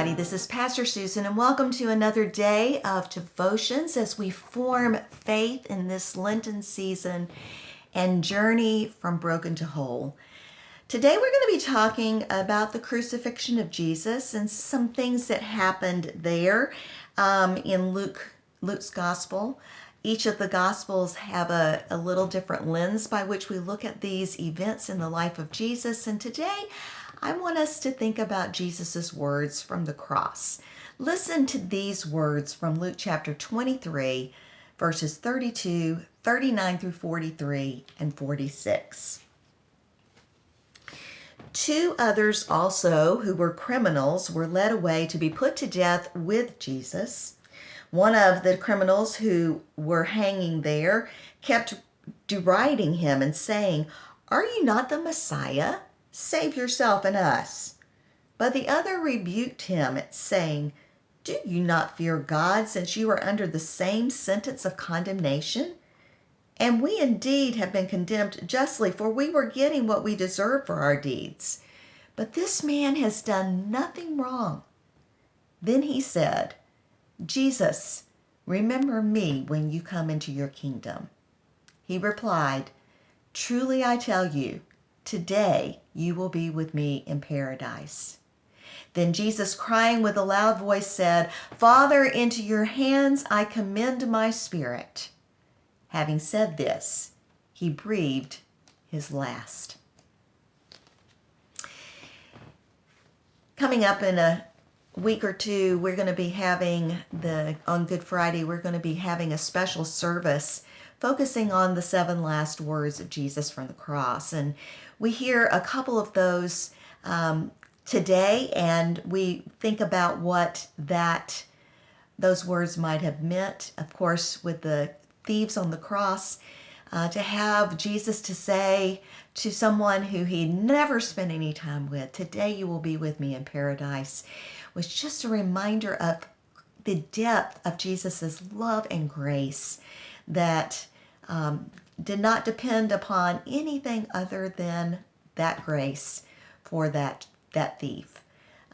everybody. This is Pastor Susan, and welcome to another day of devotions as we form faith in this Lenten season and journey from broken to whole. Today we're going to be talking about the crucifixion of Jesus and some things that happened there in Luke's gospel. Each of the gospels have a little different lens by which we look at these events in the life of Jesus, and today I want us to think about Jesus' words from the cross. Listen to these words from Luke chapter 23, verses 32, 39 through 43, and 46. Two others also, who were criminals, were led away to be put to death with Jesus. One of the criminals who were hanging there kept deriding him and saying, "Are you not the Messiah? Save yourself and us." But the other rebuked him, saying, "Do you not fear God, since you are under the same sentence of condemnation? And we indeed have been condemned justly, for we were getting what we deserve for our deeds. But this man has done nothing wrong." Then he said, "Jesus, remember me when you come into your kingdom." He replied, "Truly I tell you, today you will be with me in paradise." Then Jesus, crying with a loud voice, said, "Father, into your hands I commend my spirit." Having said this, he breathed his last. Coming up in a week or two, we're going to be having on Good Friday, we're going to be having a special service focusing on the 7 last words of Jesus from the cross. And we hear a couple of those today, and we think about what those words might have meant. Of course, with the thieves on the cross, to have Jesus to say to someone who he'd never spent any time with, "Today you will be with me in paradise," was just a reminder of the depth of Jesus's love and grace that did not depend upon anything other than that grace for that thief,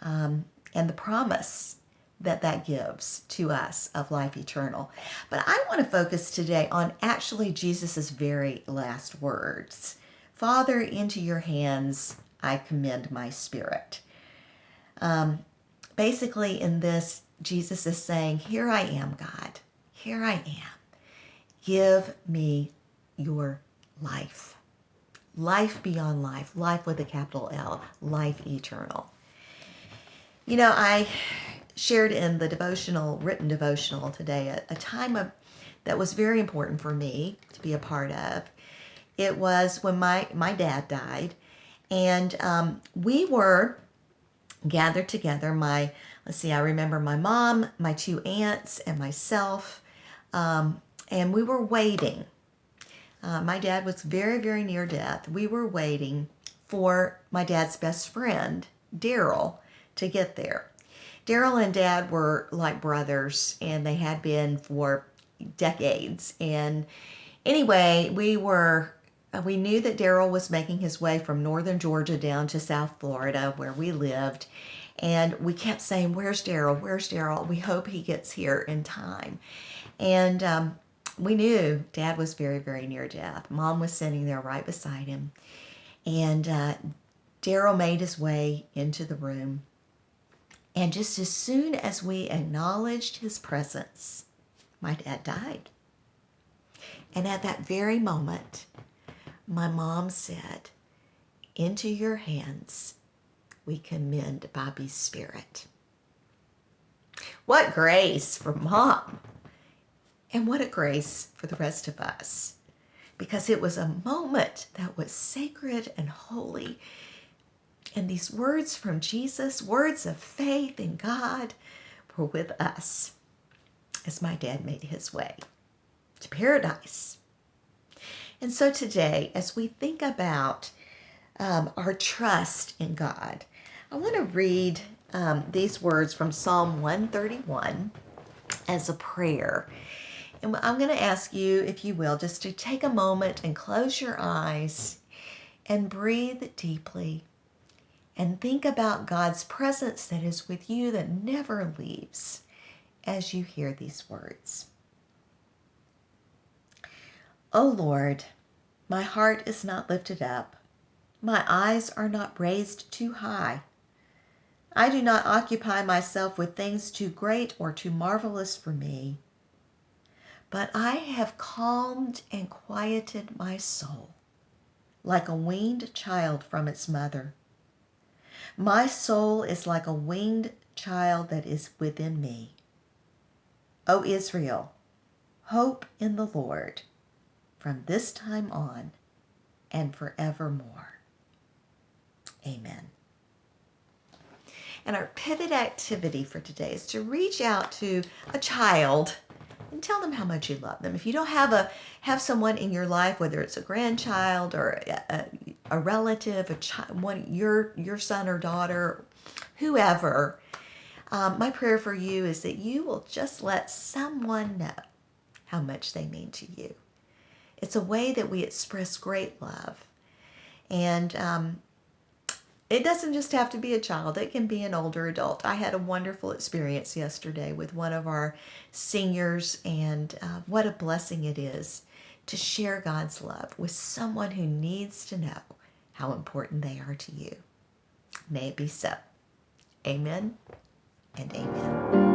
and the promise that gives to us of life eternal. But I want to focus today on actually Jesus's very last words. "Father, into your hands I commend my spirit." Basically in this, Jesus is saying, "Here I am, God. Here I am. Give me your life. Life beyond life. Life with a capital L. Life eternal." You know, I shared in the written devotional today, a time that was very important for me to be a part of. It was when my dad died, and we were gathered together. I remember my mom, my 2 aunts, and myself, and we were waiting. My dad was very, very near death. We were waiting for my dad's best friend, Daryl, to get there. Daryl and Dad were like brothers, and they had been for decades. And anyway, we knew that Daryl was making his way from northern Georgia down to South Florida, where we lived. And we kept saying, "Where's Daryl? Where's Daryl? We hope he gets here in time." And we knew Dad was very, very near death. Mom was sitting there right beside him. And Daryl made his way into the room. And just as soon as we acknowledged his presence, my dad died. And at that very moment, my mom said, "Into your hands we commend Bobby's spirit." What grace for Mom! And what a grace for the rest of us. Because it was a moment that was sacred and holy. And these words from Jesus, words of faith in God, were with us as my dad made his way to paradise. And so today, as we think about our trust in God, I want to read these words from Psalm 131 as a prayer. And I'm going to ask you, if you will, just to take a moment and close your eyes and breathe deeply And think about God's presence that is with you, that never leaves, as you hear these words. O Lord, my heart is not lifted up. My eyes are not raised too high. I do not occupy myself with things too great or too marvelous for me. But I have calmed and quieted my soul, like a weaned child from its mother. My soul is like a winged child that is within me. O Israel, hope in the Lord from this time on and forevermore. Amen. And our pivot activity for today is to reach out to a child and tell them how much you love them. If you don't have someone in your life, whether it's a grandchild or a relative, your son or daughter, whoever, my prayer for you is that you will just let someone know how much they mean to you. It's a way that we express great love. And it doesn't just have to be a child. It can be an older adult. I had a wonderful experience yesterday with one of our seniors, and what a blessing it is to share God's love with someone who needs to know how important they are to you. May it be so. Amen and amen.